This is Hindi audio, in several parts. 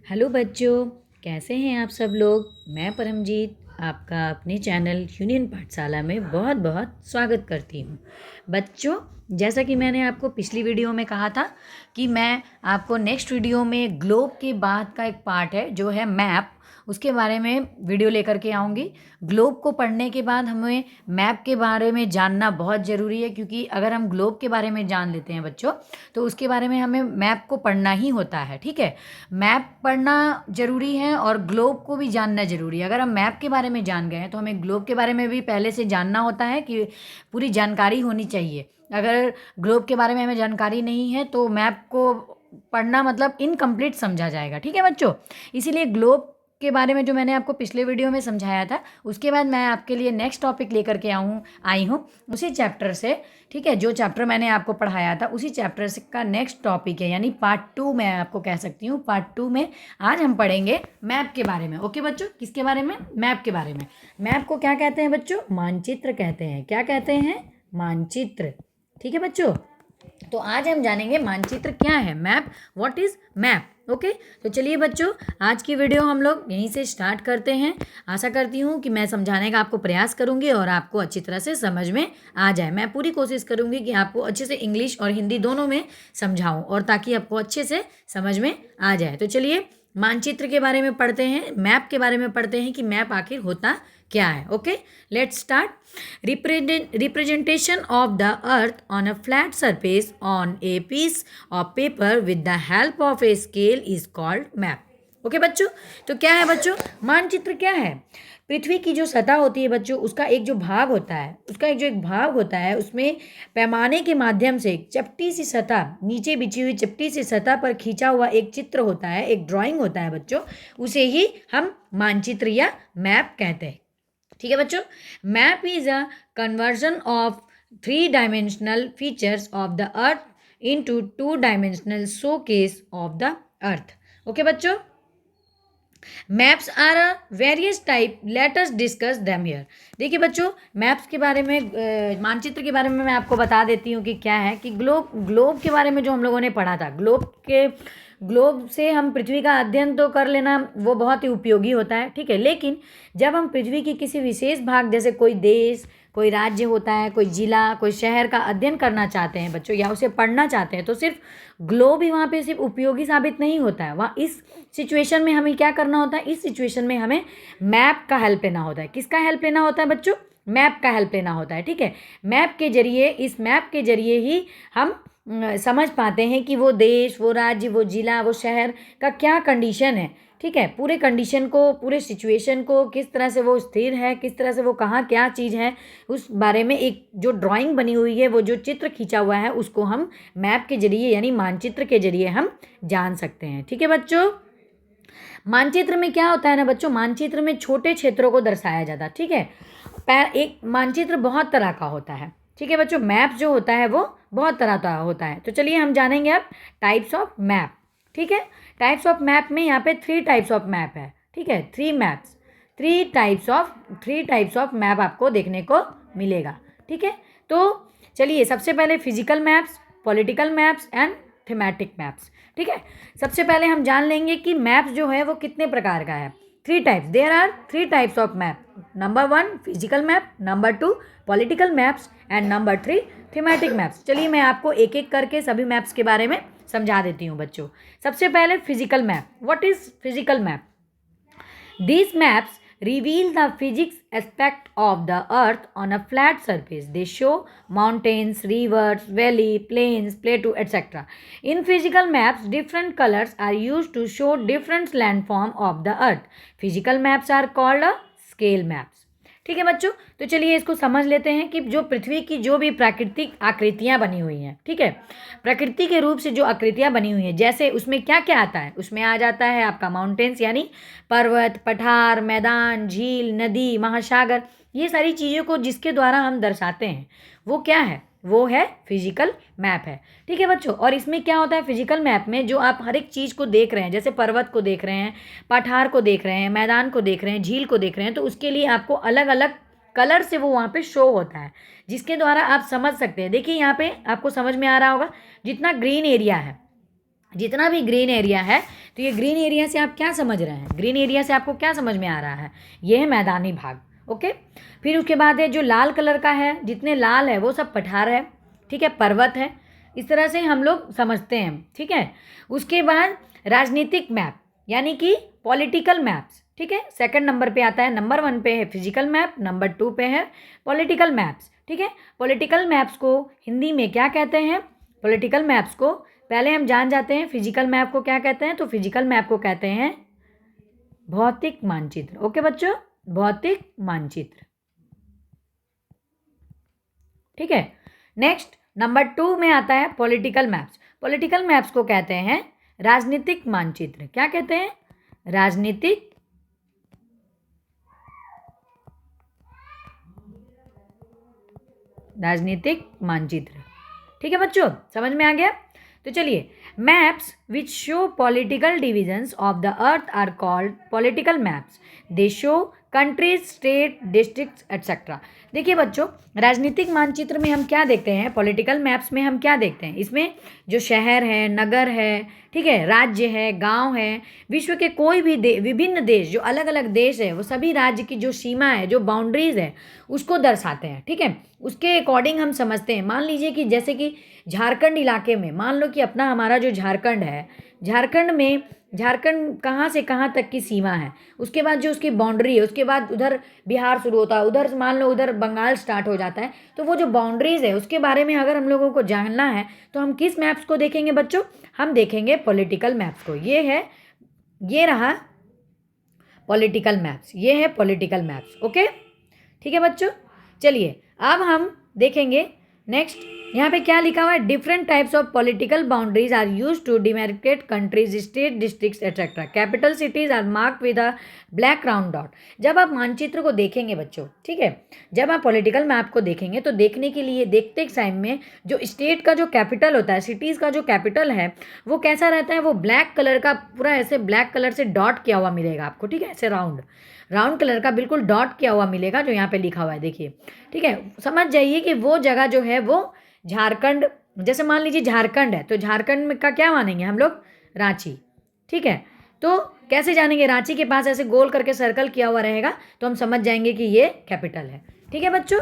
हेलो बच्चों, कैसे हैं आप सब लोग। मैं परमजीत आपका अपने चैनल यूनियन पाठशाला में बहुत बहुत स्वागत करती हूँ। बच्चों, जैसा कि मैंने आपको पिछली वीडियो में कहा था कि मैं आपको नेक्स्ट वीडियो में ग्लोब के बाद का एक पार्ट है जो है मैप, उसके बारे में वीडियो लेकर के आऊँगी। ग्लोब को पढ़ने के बाद हमें मैप के बारे में जानना बहुत ज़रूरी है, क्योंकि अगर हम ग्लोब के बारे में जान लेते हैं बच्चों, तो उसके बारे में हमें मैप को पढ़ना ही होता है। ठीक है, मैप पढ़ना ज़रूरी है और ग्लोब को भी जानना ज़रूरी है। अगर हम मैप के बारे में जान गए हैं तो हमें ग्लोब के बारे में भी पहले से जानना होता है कि पूरी जानकारी होनी चाहिए। अगर ग्लोब के बारे में हमें जानकारी नहीं है तो मैप को पढ़ना मतलब इनकम्प्लीट समझा जाएगा। ठीक है बच्चों, इसीलिए ग्लोब के बारे में जो मैंने आपको पिछले वीडियो में समझाया था, उसके बाद मैं आपके लिए नेक्स्ट टॉपिक लेकर के आई हूँ उसी चैप्टर से। ठीक है, जो चैप्टर मैंने आपको पढ़ाया था उसी चैप्टर से का नेक्स्ट टॉपिक है, यानी पार्ट 2 मैं आपको कह सकती हूँ। पार्ट 2 में आज हम पढ़ेंगे मैप के बारे में। ओके बच्चों, किसके बारे में? मैप के बारे में। मैप को क्या कहते हैं बच्चों? मानचित्र कहते हैं। क्या कहते हैं? मानचित्र। ठीक है बच्चों, तो आज हम जानेंगे मानचित्र क्या है, map. What is map? Okay, तो चलिए बच्चों, आज की वीडियो हम लोग यहीं से स्टार्ट करते हैं। आशा करती हूँ कि मैं समझाने का आपको प्रयास करूँगी और आपको अच्छी तरह से समझ में आ जाए। मैं पूरी कोशिश करूँगी कि आपको अच्छे से इंग्लिश और हिंदी दोनों में समझाऊँ, और ताकि आपको अच्छे से समझ में आ जाए। तो चलिए मानचित्र के बारे में पढ़ते हैं, मैप के बारे में पढ़ते हैं कि मैप आखिर होता क्या है। Okay, let's start. Representation of the earth on a flat surface on a piece of paper with the help of a scale is called map. Okay बच्चों, तो क्या है बच्चों मानचित्र? क्या है? पृथ्वी की जो सतह होती है बच्चों, उसका एक जो भाग होता है, उसमें पैमाने के माध्यम से एक चपटी सी सतह, नीचे बिछी हुई चपटी सी सतह पर खींचा हुआ एक चित्र होता है, एक ड्राइंग होता है बच्चों, उसे ही हम मानचित्र या मैप कहते हैं। ठीक है बच्चों, map is a conversion of 3 dimensional features of the earth into 2 dimensional showcase of the earth. Okay बच्चों, maps are a various type, let us discuss them here. देखिए बच्चों, मैप्स के बारे में, मानचित्र के बारे में मैं आपको बता देती हूँ कि क्या है। कि ग्लोब के बारे में जो हम लोगों ने पढ़ा था, ग्लोब से हम पृथ्वी का अध्ययन तो कर लेना, वो बहुत ही उपयोगी होता है। ठीक है, लेकिन जब हम पृथ्वी की किसी विशेष भाग, जैसे कोई देश, कोई राज्य होता है, कोई जिला, कोई शहर का अध्ययन करना चाहते हैं बच्चों, या उसे पढ़ना चाहते हैं, तो सिर्फ ग्लोब ही वहाँ पे सिर्फ उपयोगी साबित नहीं होता है। वहाँ इस सिचुएशन में हमें क्या करना होता है? इस सिचुएशन में हमें मैप का हेल्प लेना होता है। किसका हेल्प लेना होता है बच्चों? मैप का हेल्प लेना होता है। ठीक है, मैप के जरिए, इस मैप के जरिए ही हम समझ पाते हैं कि वो देश, वो राज्य, वो जिला, वो शहर का क्या कंडीशन है। ठीक है, पूरे कंडीशन को, पूरे सिचुएशन को, किस तरह से वो स्थिर है, किस तरह से वो कहाँ क्या चीज़ है, उस बारे में एक जो ड्राइंग बनी हुई है, वो जो चित्र खींचा हुआ है, उसको हम मैप के जरिए यानी मानचित्र के जरिए हम जान सकते हैं। ठीक है बच्चों, मानचित्र में क्या होता है ना बच्चों, मानचित्र में छोटे क्षेत्रों को दर्शाया जाता है। ठीक है, एक मानचित्र बहुत तरह का होता है। ठीक है बच्चों, मैप जो होता है वो बहुत तरह का होता है। तो चलिए हम जानेंगे अब टाइप्स ऑफ मैप। ठीक है, टाइप्स ऑफ मैप में यहाँ पे 3 टाइप्स ऑफ मैप है। ठीक है, 3 मैप्स, 3 टाइप्स ऑफ मैप आपको देखने को मिलेगा। ठीक है, तो चलिए सबसे पहले physical maps, political maps and thematic maps. ठीक है, सबसे पहले हम जान लेंगे कि मैप्स जो है वो कितने प्रकार का है। 3 types, there are 3 types of map. Number 1 physical map, number 2 political maps and number 3 thematic maps. चलिए मैं आपको एक एक करके सभी मैप्स के बारे में समझा देती हूँ बच्चों। सबसे पहले physical map. What is physical map? These maps reveal the physics aspect of the earth on a flat surface. They show mountains, rivers, valley, plains, plateau, etc. In physical maps, different colors are used to show different landform of the earth. Physical maps are called a scale maps. ठीक है बच्चों, तो चलिए इसको समझ लेते हैं कि जो पृथ्वी की जो भी प्राकृतिक आकृतियाँ बनी हुई हैं, ठीक है, प्रकृति के रूप से जो आकृतियाँ बनी हुई हैं, जैसे उसमें क्या क्या आता है? उसमें आ जाता है आपका माउंटेन्स यानी पर्वत, पठार, मैदान, झील, नदी, महासागर, ये सारी चीज़ों को जिसके द्वारा हम दर्शाते हैं वो क्या है? वो है फिजिकल मैप है। ठीक है बच्चों, और इसमें क्या होता है फिजिकल मैप में, जो आप हर एक चीज़ को देख रहे हैं, जैसे पर्वत को देख रहे हैं, पठार को देख रहे हैं, मैदान को देख रहे हैं, झील को देख रहे हैं, तो उसके लिए आपको अलग अलग कलर से वो वहाँ पे शो होता है, जिसके द्वारा आप समझ सकते हैं। देखिए यहाँ पे आपको समझ में आ रहा होगा, जितना ग्रीन एरिया है, जितना भी ग्रीन एरिया है, तो ये ग्रीन एरिया से आप क्या समझ रहे हैं, ग्रीन एरिया से आपको क्या समझ में आ रहा है, ये है मैदानी भाग। ओके, फिर उसके बाद है जो लाल कलर का है, जितने लाल है वो सब पठार है, ठीक है, पर्वत है, इस तरह से हम लोग समझते हैं, ठीक है। उसके बाद राजनीतिक मैप यानी कि पॉलिटिकल मैप्स, ठीक है, सेकंड नंबर पे आता है। नंबर 1 पे है फिजिकल मैप, नंबर 2 पे है पॉलिटिकल मैप्स, ठीक है। पॉलिटिकल मैप्स को हिंदी में क्या कहते हैं, पॉलिटिकल मैप्स को पहले हम जान जाते हैं। फिजिकल मैप को क्या कहते हैं, तो फिजिकल मैप को कहते हैं भौतिक मानचित्र। ओके बच्चों, भौतिक मानचित्र, ठीक है। नेक्स्ट नंबर 2 में आता है पॉलिटिकल मैप्स। पॉलिटिकल मैप्स को कहते हैं राजनीतिक मानचित्र। क्या कहते हैं, राजनीतिक मानचित्र, ठीक है बच्चों, समझ में आ गया। तो चलिए, maps which show political divisions of the earth are called political maps. They show countries, state, districts etcetera. देखिए बच्चों, राजनीतिक मानचित्र में हम क्या देखते हैं, पॉलिटिकल मैप्स में हम क्या देखते हैं, इसमें जो शहर है, नगर है, ठीक है, राज्य है, गांव है, विश्व के कोई भी विभिन्न देश, जो अलग अलग देश है, वो सभी राज्य की जो सीमा है, जो बाउंड्रीज है, उसको दर्शाते हैं, ठीक है। उसके अकॉर्डिंग हम समझते हैं। मान लीजिए कि जैसे कि झारखंड इलाके में, मान लो कि अपना हमारा जो झारखंड है, झारखंड में, झारखंड कहाँ से कहाँ तक की सीमा है, उसके बाद जो उसकी बाउंड्री है, उसके बाद उधर बिहार शुरू होता है, उधर मान लो उधर बंगाल स्टार्ट हो जाता है, तो वो जो बाउंड्रीज है उसके बारे में अगर हम लोगों को जानना है तो हम किस मैप्स को देखेंगे बच्चों, हम देखेंगे पॉलिटिकल मैप्स को। ये है, ये रहा पॉलिटिकल मैप्स, ये है पॉलिटिकल मैप्स। ओके, ठीक है बच्चों। चलिए अब हम देखेंगे नेक्स्ट, यहाँ पे क्या लिखा हुआ है, different types of political boundaries are use to demarcate countries, state, districts etcetera. Capital cities are mark with a black round dot. जब आप मानचित्र को देखेंगे बच्चों, ठीक है, जब आप पॉलिटिकल मैप को देखेंगे तो देखने के लिए, देखते टाइम में जो स्टेट का जो कैपिटल होता है, सिटीज़ का जो कैपिटल है, वो कैसा रहता है, वो ब्लैक कलर का, पूरा ऐसे ब्लैक कलर से डॉट किया हुआ मिलेगा आपको, ठीक है, ऐसे राउंड राउंड कलर का बिल्कुल डॉट किया हुआ मिलेगा, जो यहाँ पे लिखा हुआ है, देखिए, ठीक है। समझ जाइए कि वो जगह जो है वो झारखंड, जैसे मान लीजिए झारखंड है, तो झारखंड में का क्या मानेंगे हम लोग, रांची, ठीक है। तो कैसे जानेंगे, रांची के पास ऐसे गोल करके सर्कल किया हुआ रहेगा, तो हम समझ जाएंगे कि ये कैपिटल है, ठीक है बच्चों,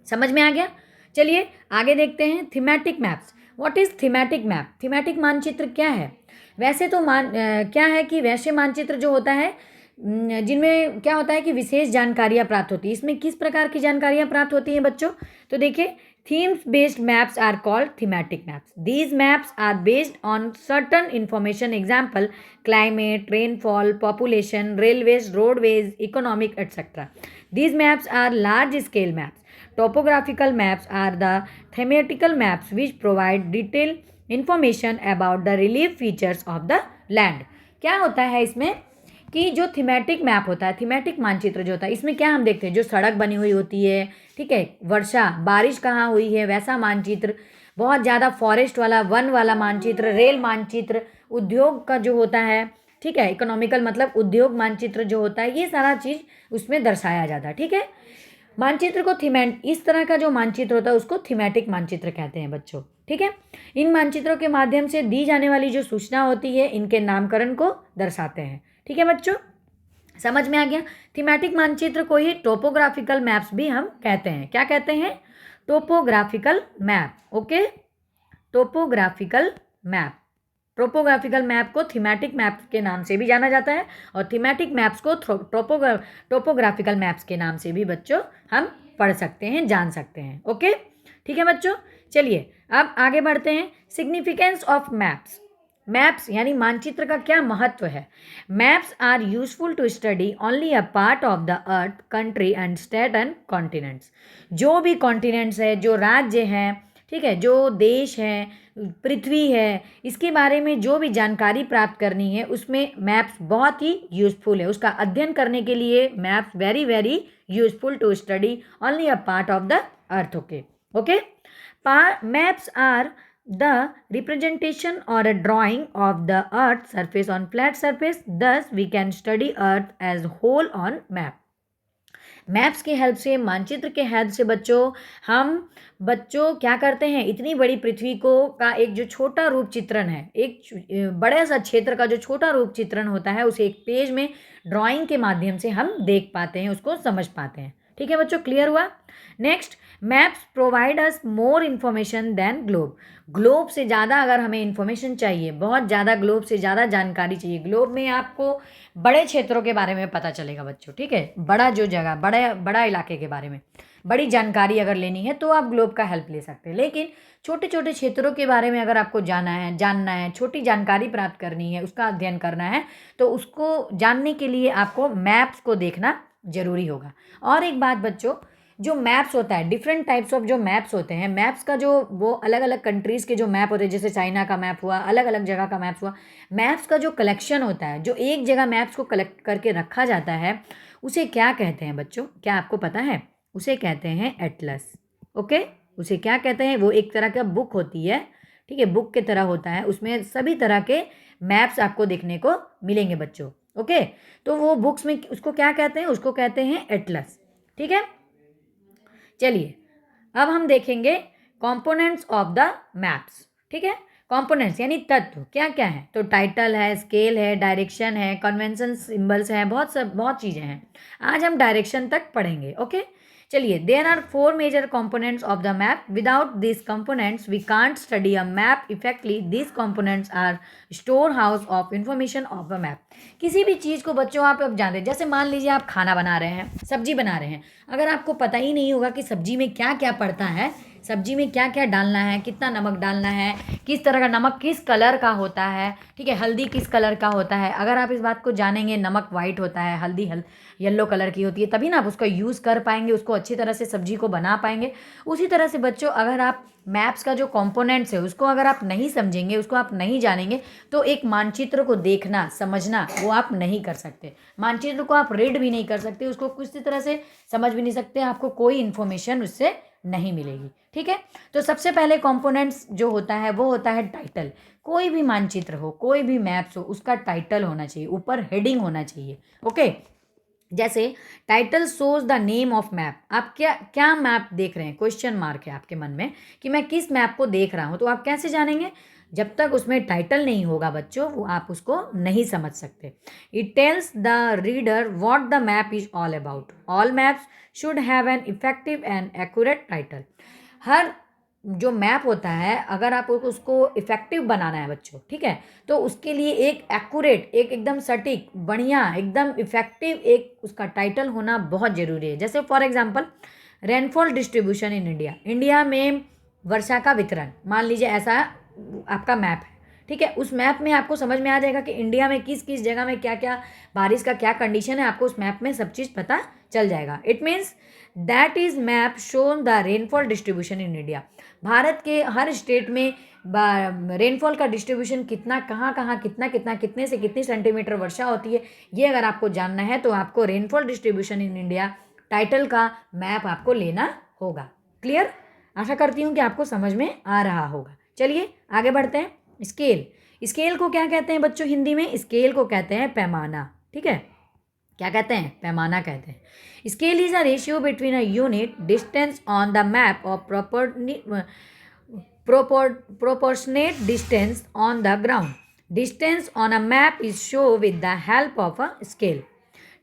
समझ में आ गया। चलिए आगे देखते हैं, thematic maps. What is thematic map, thematic मानचित्र क्या है। वैसे तो क्या है कि वैसे मानचित्र जो होता है, जिनमें क्या होता है कि विशेष जानकारियाँ प्राप्त होती है। इसमें किस प्रकार की जानकारियाँ प्राप्त होती हैं बच्चों, तो देखिए, themes based maps are called thematic maps. These maps are based on certain information, example climate, rainfall, population, railways, roadways, economic, etc. These maps are large scale maps. Topographical maps are the thematical maps which provide detailed information about the relief features of the land. क्या होता है इसमें कि जो थीमेटिक मैप होता है, थीमेटिक मानचित्र जो होता है, इसमें क्या हम देखते हैं, जो सड़क बनी हुई होती है, ठीक है, वर्षा, बारिश कहाँ हुई है वैसा मानचित्र, बहुत ज़्यादा फॉरेस्ट वाला, वन वाला मानचित्र, रेल मानचित्र, उद्योग का जो होता है, ठीक है, इकोनॉमिकल मतलब उद्योग मानचित्र जो होता है, ये सारा चीज़ उसमें दर्शाया जाता है, ठीक है। मानचित्र को इस तरह का जो मानचित्र होता है उसको थीमेटिक मानचित्र कहते हैं बच्चों, ठीक है। इन मानचित्रों के माध्यम से दी जाने वाली जो सूचना होती है, इनके नामकरण को दर्शाते हैं, ठीक है बच्चों, समझ में आ गया। थीमेटिक मानचित्र को ही टोपोग्राफिकल मैप्स भी हम कहते हैं। क्या कहते हैं, topographical map. Okay, topographical map, topographical map को थीमेटिक मैप के नाम से भी जाना जाता है, और थीमेटिक मैप्स को टोपोग्राफिकल मैप्स के नाम से भी बच्चों हम पढ़ सकते हैं, जान सकते हैं। ओके, ठीक है बच्चों। चलिए अब आगे बढ़ते हैं, सिग्निफिकेंस ऑफ मैप्स। मैप्स यानी मानचित्र का क्या महत्व है। Maps are useful to study only a part of the earth, country and state and continents. जो भी कॉन्टिनेंट्स है, जो राज्य हैं, ठीक है, जो देश हैं, पृथ्वी है, इसके बारे में जो भी जानकारी प्राप्त करनी है, उसमें मैप्स बहुत ही यूजफुल है। उसका अध्ययन करने के लिए maps very very useful to study only a part of the earth. Okay okay, maps are the representation or a drawing of the earth surface on flat surface. Thus we can study earth as whole on map. Maps की हेल्प से, मानचित्र के हेल्प से हम बच्चों क्या करते हैं, इतनी बड़ी पृथ्वी को का एक जो छोटा रूप चित्रण है, एक बड़े सा क्षेत्र का जो छोटा रूप चित्रण होता है, उसे एक पेज में ड्राइंग के माध्यम से हम देख पाते हैं, उसको समझ पाते हैं। ठीक है बच्चों, क्लियर हुआ। Next, maps provide us more information than globe. Globe से ज़्यादा अगर हमें इन्फॉर्मेशन चाहिए, बहुत ज़्यादा ग्लोब से ज़्यादा जानकारी चाहिए, ग्लोब में आपको बड़े क्षेत्रों के बारे में पता चलेगा बच्चों। ठीक है, बड़ा जो जगह, बड़ा इलाके के बारे में बड़ी जानकारी अगर लेनी है तो आप ग्लोब का हेल्प ले सकते हैं। लेकिन छोटे छोटे क्षेत्रों के बारे में अगर आपको जानना है, छोटी जानकारी प्राप्त करनी है, उसका अध्ययन करना है, तो उसको जानने के लिए आपको मैप्स को देखना जरूरी होगा। और एक बात बच्चों, जो मैप्स होता है, डिफरेंट टाइप्स ऑफ जो मैप्स होते हैं, मैप्स का जो वो अलग अलग कंट्रीज़ के जो मैप होते हैं, जैसे चाइना का मैप हुआ, अलग अलग जगह का मैप्स हुआ, मैप्स का जो कलेक्शन होता है, जो एक जगह मैप्स को कलेक्ट करके रखा जाता है, उसे क्या कहते हैं बच्चों, क्या आपको पता है? उसे कहते हैं एटलस। ओके, उसे क्या कहते हैं? वो एक तरह का बुक होती है। ठीक है, बुक के तरह होता है, उसमें सभी तरह के मैप्स आपको देखने को मिलेंगे बच्चों। ओके, तो वो बुक्स में उसको क्या कहते हैं? उसको कहते हैं एटलस। ठीक है, चलिए अब हम देखेंगे कंपोनेंट्स ऑफ द मैप्स। ठीक है, कंपोनेंट्स यानी तत्व क्या क्या है, तो टाइटल है, स्केल है, डायरेक्शन है, कन्वेंशन सिंबल्स हैं, बहुत चीज़ें हैं। आज हम डायरेक्शन तक पढ़ेंगे। ओके, चलिए, there are 4 major components of the map. Without this components we can't study a map effectively. This components are store house of information of a map. किसी भी चीज़ को बच्चों आप अब जानते हैं, जैसे मान लीजिए आप खाना बना रहे हैं, सब्जी बना रहे हैं, अगर आपको पता ही नहीं होगा कि सब्जी में क्या क्या पड़ता है, सब्जी में क्या क्या डालना है, कितना नमक डालना है, किस तरह का नमक किस कलर का होता है, ठीक है, हल्दी किस कलर का होता है, अगर आप इस बात को जानेंगे, नमक वाइट होता है, हल्दी येलो कलर की होती है, तभी ना आप उसका यूज़ कर पाएंगे, उसको अच्छी तरह से सब्जी को बना पाएंगे। उसी तरह से बच्चों, अगर आप मैप्स का जो कंपोनेंट्स है उसको अगर आप नहीं समझेंगे, उसको आप नहीं जानेंगे, तो एक मानचित्र को देखना समझना वो आप नहीं कर सकते। मानचित्र को आप रीड भी नहीं कर सकते, उसको किसी तरह से समझ भी नहीं सकते, आपको कोई इन्फॉर्मेशन उससे नहीं मिलेगी। ठीक है, तो सबसे पहले कंपोनेंट्स जो होता है वो होता है टाइटल। कोई भी मानचित्र हो, कोई भी मैप्स हो, उसका टाइटल होना चाहिए, ऊपर हेडिंग होना चाहिए। ओके, जैसे title shows the name of map. आप क्या क्या मैप देख रहे हैं, क्वेश्चन मार्क है आपके मन में कि मैं किस मैप को देख रहा हूँ, तो आप कैसे जानेंगे? जब तक उसमें टाइटल नहीं होगा बच्चों, वो आप उसको नहीं समझ सकते। It tells the reader what the map is all about. All maps should have an effective and accurate title. हर जो मैप होता है, अगर आप उसको इफेक्टिव बनाना है बच्चों, ठीक है, तो उसके लिए एक एक्यूरेट, एक एकदम सटीक, बढ़िया, एकदम इफेक्टिव एक उसका टाइटल होना बहुत ज़रूरी है। जैसे for example, rainfall distribution in India. India में वर्षा का वितरण, मान लीजिए ऐसा आपका मैप है। ठीक है, उस मैप में आपको समझ में आ जाएगा कि इंडिया में किस किस जगह में क्या क्या बारिश का क्या कंडीशन है, आपको उस मैप में सब चीज़ पता चल जाएगा। It means that is map shown the rainfall distribution in India. Bharat के हर स्टेट में रेनफॉल का डिस्ट्रीब्यूशन कितना, कहाँ कहाँ कितना कितना, कितने से कितनी सेंटीमीटर वर्षा होती है, ये अगर आपको जानना है तो आपको rainfall distribution in India title का मैप आपको लेना होगा। क्लियर? आशा करती हूँ कि आपको समझ में आ रहा होगा। चलिए आगे बढ़ते हैं। स्केल, स्केल को क्या कहते हैं बच्चों हिंदी में? स्केल को कहते हैं पैमाना। ठीक है, क्या कहते हैं? पैमाना कहते हैं। Scale is a ratio between a unit distance on the map और proportionate distance on the ground. Distance on a map is shown with the help of a scale.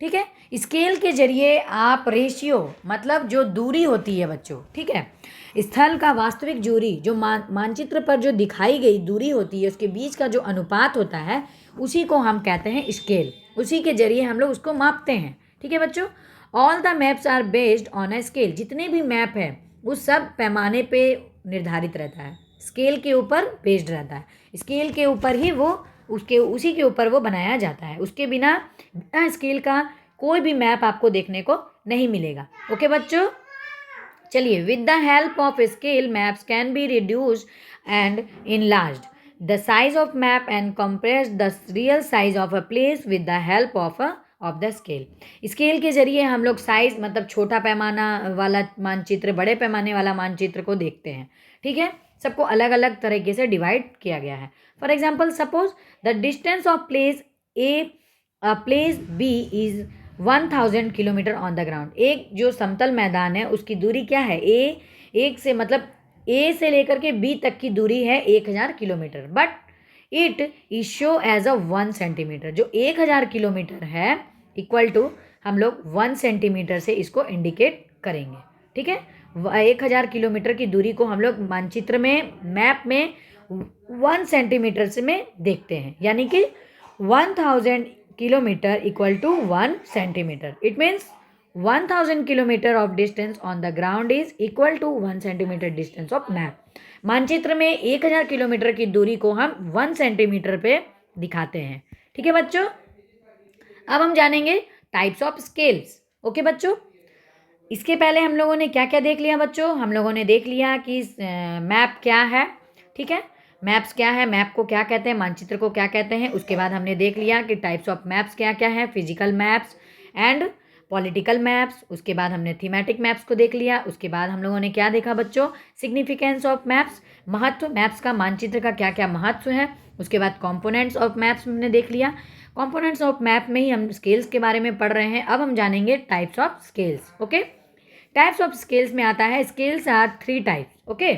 ठीक है, स्केल के जरिए आप रेशियो, मतलब जो दूरी होती है बच्चों, ठीक है, स्थल का वास्तविक दूरी जो मानचित्र पर जो दिखाई गई दूरी होती है, उसके बीच का जो अनुपात होता है, उसी को हम कहते हैं स्केल। उसी के जरिए हम लोग उसको मापते हैं। ठीक है बच्चों, all the maps are based on a scale. जितने भी मैप है वो सब पैमाने पे निर्धारित रहता है, स्केल के ऊपर बेस्ड रहता है। स्केल के ऊपर ही वो उसी के ऊपर वो बनाया जाता है। उसके बिना स्केल का कोई भी मैप आपको देखने को नहीं मिलेगा। ओके बच्चों, चलिए, with the help of scale maps can be reduced and enlarged the size of map and compress the real size of a place with the help of the scale. Scale के जरिए हम लोग साइज, मतलब छोटा पैमाना वाला मानचित्र, बड़े पैमाने वाला मानचित्र को देखते हैं। ठीक है, सबको अलग अलग तरीके से डिवाइड किया गया है। For example, suppose the distance of place A place B is 1000 kilometre on the ground. एक जो समतल मैदान है उसकी दूरी क्या है, एक से मतलब ए से लेकर के बी तक की दूरी है 1000 kilometre, but it is show as a 1 centimetre. जो 1000 किलोमीटर है इक्वल टू हम लोग 1 सेंटीमीटर से इसको इंडिकेट करेंगे। ठीक है, 1000 किलोमीटर की दूरी को हम लोग मानचित्र में, मैप में 1 सेंटीमीटर से में देखते हैं, यानी कि 1000 kilometre equal to 1 centimetre. It means 1000 kilometre of distance on the ground is equal to 1 centimetre distance of map. मानचित्र में 1000 किलोमीटर की दूरी को हम 1 सेंटीमीटर पे दिखाते हैं। ठीक है बच्चों, अब हम जानेंगे टाइप्स ऑफ स्केल्स। ओके बच्चों, इसके पहले हम लोगों ने क्या क्या देख लिया बच्चों, हम लोगों ने देख लिया कि मैप क्या है। ठीक है, मैप्स क्या है, मैप को क्या कहते हैं, मानचित्र को क्या कहते हैं। उसके बाद हमने देख लिया कि टाइप्स ऑफ मैप्स क्या क्या है, physical maps and political maps. उसके बाद हमने थीमेटिक मैप्स को देख लिया। उसके बाद हम लोगों ने क्या देखा बच्चों, सिग्निफिकेंस ऑफ मैप्स, महत्व, मैप्स का, मानचित्र का क्या क्या महत्व है। उसके बाद कंपोनेंट्स ऑफ मैप्स हमने देख लिया। कंपोनेंट्स ऑफ मैप में ही हम स्केल्स के बारे में पढ़ रहे हैं। अब हम जानेंगे types of scales. Okay, types of scales में आता है, स्केल्स आर 3 टाइप्स। ओके,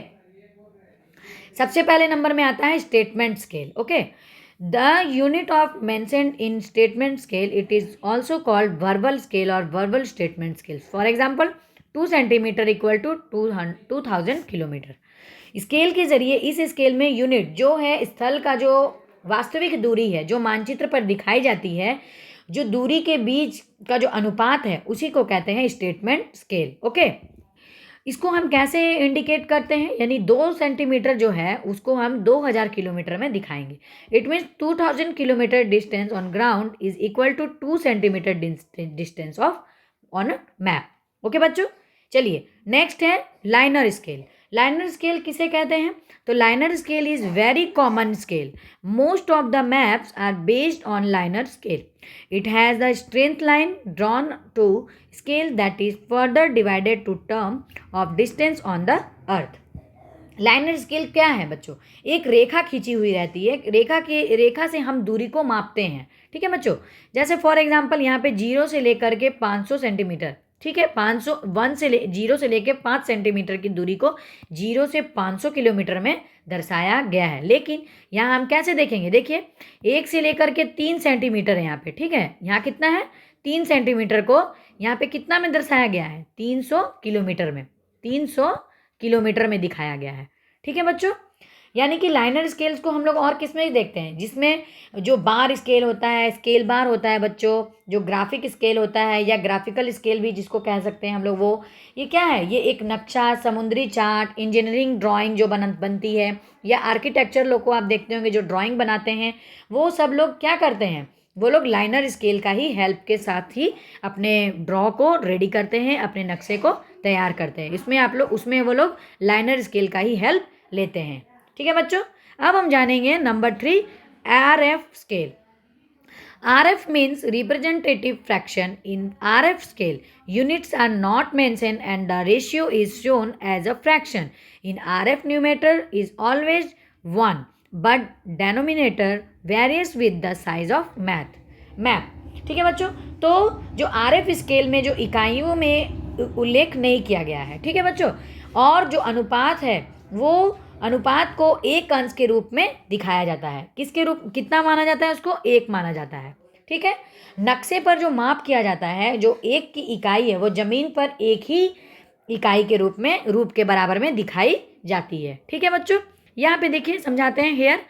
सबसे पहले नंबर में आता है statement scale. Okay, the unit of mentioned in statement scale, it is also called verbal scale और verbal statement scale. For example 2 centimetre equal to 2000 kilometre. Scale के जरिए इस स्केल में यूनिट जो है, स्थल का जो वास्तविक दूरी है जो मानचित्र पर दिखाई जाती है, जो दूरी के बीच का जो अनुपात है उसी को कहते हैं स्टेटमेंट स्केल। ओके, इसको हम कैसे इंडिकेट करते हैं, यानी 2 सेंटीमीटर जो है उसको हम 2000 किलोमीटर में दिखाएंगे। It means 2000 kilometre distance on ground is equal to 2 centimetre distance of on map. Okay बच्चों, चलिए नेक्स्ट है लाइनर स्केल। लाइनर स्केल किसे कहते हैं, तो linear scale is very common scale. Most of the maps are based on linear scale. It has the straight line drawn to scale that is further divided to term of distance on the earth. Liner scale क्या है बच्चों, एक रेखा खींची हुई रहती है, रेखा से हम दूरी को मापते हैं। ठीक है बच्चों, जैसे फॉर एग्जांपल यहाँ पे 0 से लेकर के 500 सेंटीमीटर, ठीक है, 0 से लेकर 5 सेंटीमीटर की दूरी को 0 से 500 किलोमीटर में दर्शाया गया है। लेकिन यहाँ हम कैसे देखेंगे, देखिए 1 से लेकर के 3 सेंटीमीटर है यहाँ पे। ठीक है, यहाँ कितना है, 3 सेंटीमीटर को यहाँ पे कितना में दर्शाया गया है, 300 किलोमीटर में, 300 किलोमीटर में दिखाया गया है। ठीक है बच्चों, यानी कि लाइनर स्केल्स को हम लोग और किस में देखते हैं, जिसमें जो बार स्केल होता है, स्केल बार होता है बच्चों, जो ग्राफिक स्केल होता है या ग्राफिकल स्केल भी जिसको कह सकते हैं हम लोग, वो ये क्या है, ये एक नक्शा, समुद्री चार्ट, इंजीनियरिंग ड्राइंग जो बनती है, या आर्किटेक्चर लोग को आप देखते होंगे जो ड्राइंग बनाते हैं, वो सब लोग क्या करते हैं, वो लोग लाइनर स्केल का ही हेल्प के साथ ही अपने ड्रॉ को रेडी करते हैं, अपने नक्शे को तैयार करते हैं। उसमें वो लोग लाइनर स्केल का ही हेल्प लेते हैं। ठीक है बच्चों, अब हम जानेंगे number 3 RF scale. RF means representative fraction. In RF scale, units are not mentioned and the ratio is shown as a fraction. In RF, numerator is always 1, but denominator varies with the size of map. ठीक है बच्चों, तो जो RF स्केल में जो इकाइयों में उल्लेख नहीं किया गया है, ठीक है बच्चों, और जो अनुपात है वो अनुपात को एक अंश के रूप में दिखाया जाता है। किसके रूप, कितना माना जाता है उसको, 1 माना जाता है। ठीक है, नक्शे पर जो माप किया जाता है, जो 1 की इकाई है वो जमीन पर 1 ही इकाई के रूप के बराबर में दिखाई जाती है। ठीक है बच्चों, यहाँ पे देखिए समझाते हैं। Here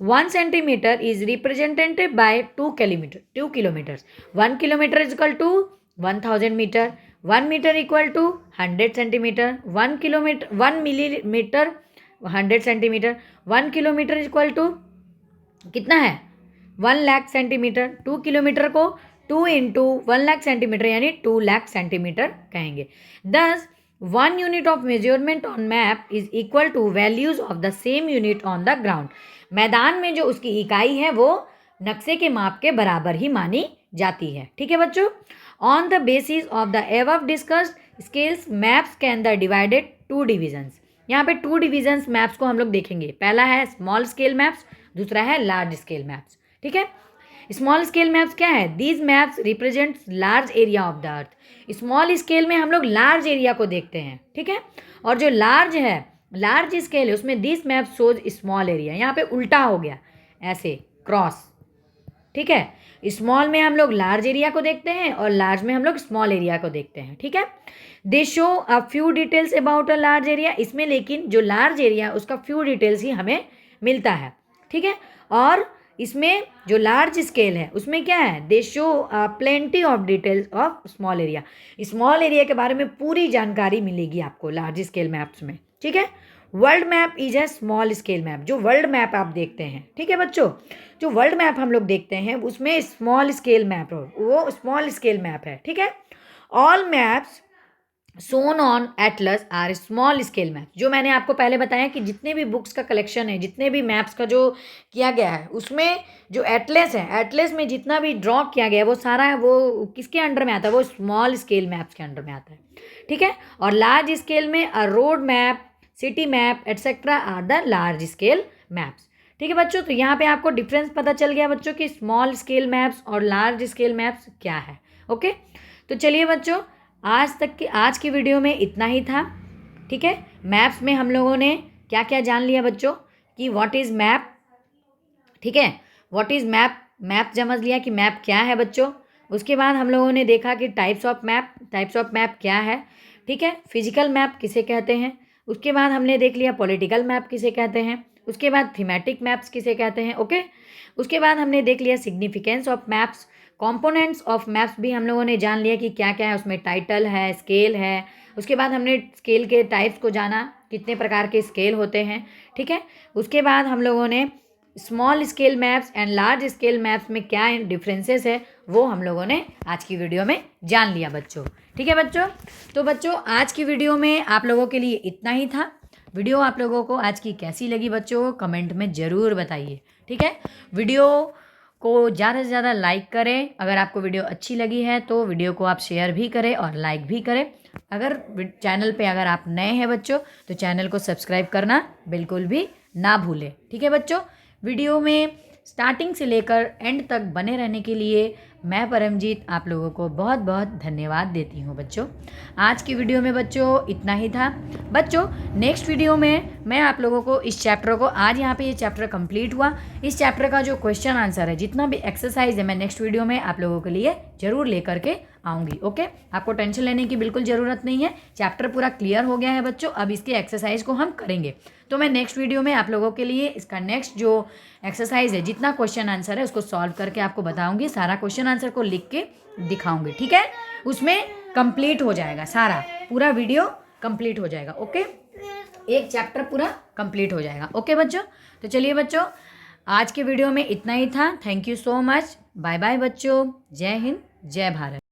1 centimetre is represented by 2 kilometres. 1 kilometre is equal to 1000 metre, 1 metre equal to 100 centimetre, 1 millimetre 100 centimetre, 1 kilometre equal to कितना है, 1 लाख सेंटीमीटर। 2 किलोमीटर को 2 इंटू 1 लाख सेंटीमीटर यानी 2 लाख सेंटीमीटर कहेंगे। दस 1 unit of measurement on map is equal to values of the same unit on the ground. मैदान में जो उसकी इकाई है वो नक्शे के माप के बराबर ही मानी जाती है। ठीक है बच्चों, on the basis of the above discussed scales maps can the divided 2 divisions. यहाँ पे 2 डिविजन्स मैप्स को हम लोग देखेंगे। पहला है स्मॉल स्केल मैप्स, दूसरा है लार्ज स्केल मैप्स। ठीक है, स्मॉल स्केल मैप्स क्या है? These maps represent large area of the earth. Small scale में हम लोग लार्ज एरिया को देखते हैं, ठीक है। और जो लार्ज है, लार्ज स्केल है, उसमें this map shows small area. यहाँ पे उल्टा हो गया, ऐसे क्रॉस, ठीक है। स्मॉल में हम लोग लार्ज एरिया को देखते हैं और लार्ज में हम लोग स्मॉल एरिया को देखते हैं, ठीक है। दे show a few details about a large area. इसमें लेकिन जो लार्ज एरिया उसका फ्यू डिटेल्स ही हमें मिलता है, ठीक है। और इसमें जो लार्ज स्केल है उसमें क्या है? दे show plenty of details of small area. Small area के बारे में पूरी जानकारी मिलेगी आपको लार्ज स्केल मैप्स में, ठीक है। World map is a small scale map. जो वर्ल्ड मैप आप देखते हैं, ठीक है बच्चों, जो वर्ल्ड मैप हम लोग देखते हैं उसमें स्मॉल स्केल मैप हो, वो स्मॉल स्केल मैप है, ठीक है। All maps shown on atlas are small scale map. जो मैंने आपको पहले बताया कि जितने भी बुक्स का कलेक्शन है, जितने भी मैप्स का जो किया गया है, उसमें जो एटलस है, एटलस में जितना भी ड्रॉ किया गया है वो सारा है, वो किसके अंडर में आता है? वो स्मॉल स्केल मैप्स के अंडर में आता है, ठीक है। और लार्ज स्केल में a road map, city map etcetera are the large scale maps, ठीक है बच्चों। तो यहाँ पे आपको डिफरेंस पता चल गया बच्चों कि स्मॉल स्केल मैप्स और लार्ज स्केल मैप्स क्या है, ओके। तो चलिए बच्चों, आज की वीडियो में इतना ही था, ठीक है। मैप्स में हम लोगों ने क्या क्या जान लिया बच्चों कि व्हाट इज़ मैप, ठीक है। व्हाट इज़ मैप, मैप समझ लिया कि मैप क्या है बच्चों। उसके बाद हम लोगों ने देखा कि टाइप्स ऑफ मैप क्या है, ठीक है। फिजिकल मैप किसे कहते हैं। उसके बाद हमने देख लिया पॉलिटिकल मैप किसे कहते हैं। उसके बाद थीमेटिक मैप्स किसे कहते हैं, ओके। उसके बाद हमने देख लिया significance of maps. Components of maps भी हम लोगों ने जान लिया कि क्या क्या है उसमें। टाइटल है, स्केल है। उसके बाद हमने स्केल के टाइप्स को जाना, कितने प्रकार के स्केल होते हैं, ठीक है। उसके बाद हम लोगों ने small scale maps and large scale maps में क्या डिफरेंसेस है वो हम लोगों ने आज की वीडियो में जान लिया बच्चों, ठीक है बच्चों। तो बच्चों, आज की वीडियो में आप लोगों के लिए इतना ही था। वीडियो आप लोगों को आज की कैसी लगी बच्चों, कमेंट में ज़रूर बताइए, ठीक है। वीडियो को ज़्यादा से ज़्यादा लाइक करें। अगर आपको वीडियो अच्छी लगी है तो वीडियो को आप शेयर भी करें और लाइक भी करें। अगर चैनल पे अगर आप नए हैं बच्चों तो चैनल को सब्सक्राइब करना बिल्कुल भी ना भूलें, ठीक है बच्चों। वीडियो में स्टार्टिंग से लेकर एंड तक बने रहने के लिए मैं परमजीत आप लोगों को बहुत बहुत धन्यवाद देती हूँ बच्चों। आज की वीडियो में बच्चों इतना ही था बच्चों। नेक्स्ट वीडियो में मैं आप लोगों को इस चैप्टर को, आज यहाँ पे ये चैप्टर कंप्लीट हुआ, इस चैप्टर का जो क्वेश्चन आंसर है, जितना भी एक्सरसाइज है, मैं नेक्स्ट वीडियो में आप लोगों के लिए ज़रूर लेकर के आऊँगी, ओके। आपको टेंशन लेने की बिल्कुल ज़रूरत नहीं है, चैप्टर पूरा क्लियर हो गया है बच्चों। अब इसके एक्सरसाइज को हम करेंगे, तो मैं नेक्स्ट वीडियो में आप लोगों के लिए इसका नेक्स्ट जो एक्सरसाइज है, जितना क्वेश्चन आंसर है उसको सॉल्व करके आपको बताऊंगी। सारा क्वेश्चन आंसर को लिख के दिखाऊंगी, ठीक है। उसमें कंप्लीट हो जाएगा, सारा पूरा वीडियो कंप्लीट हो जाएगा, ओके। एक चैप्टर पूरा कंप्लीट हो जाएगा, ओके बच्चों। तो चलिए बच्चों, आज के वीडियो में इतना ही था। Thank you so much. Bye bye बच्चों। जय हिंद, जय भारत।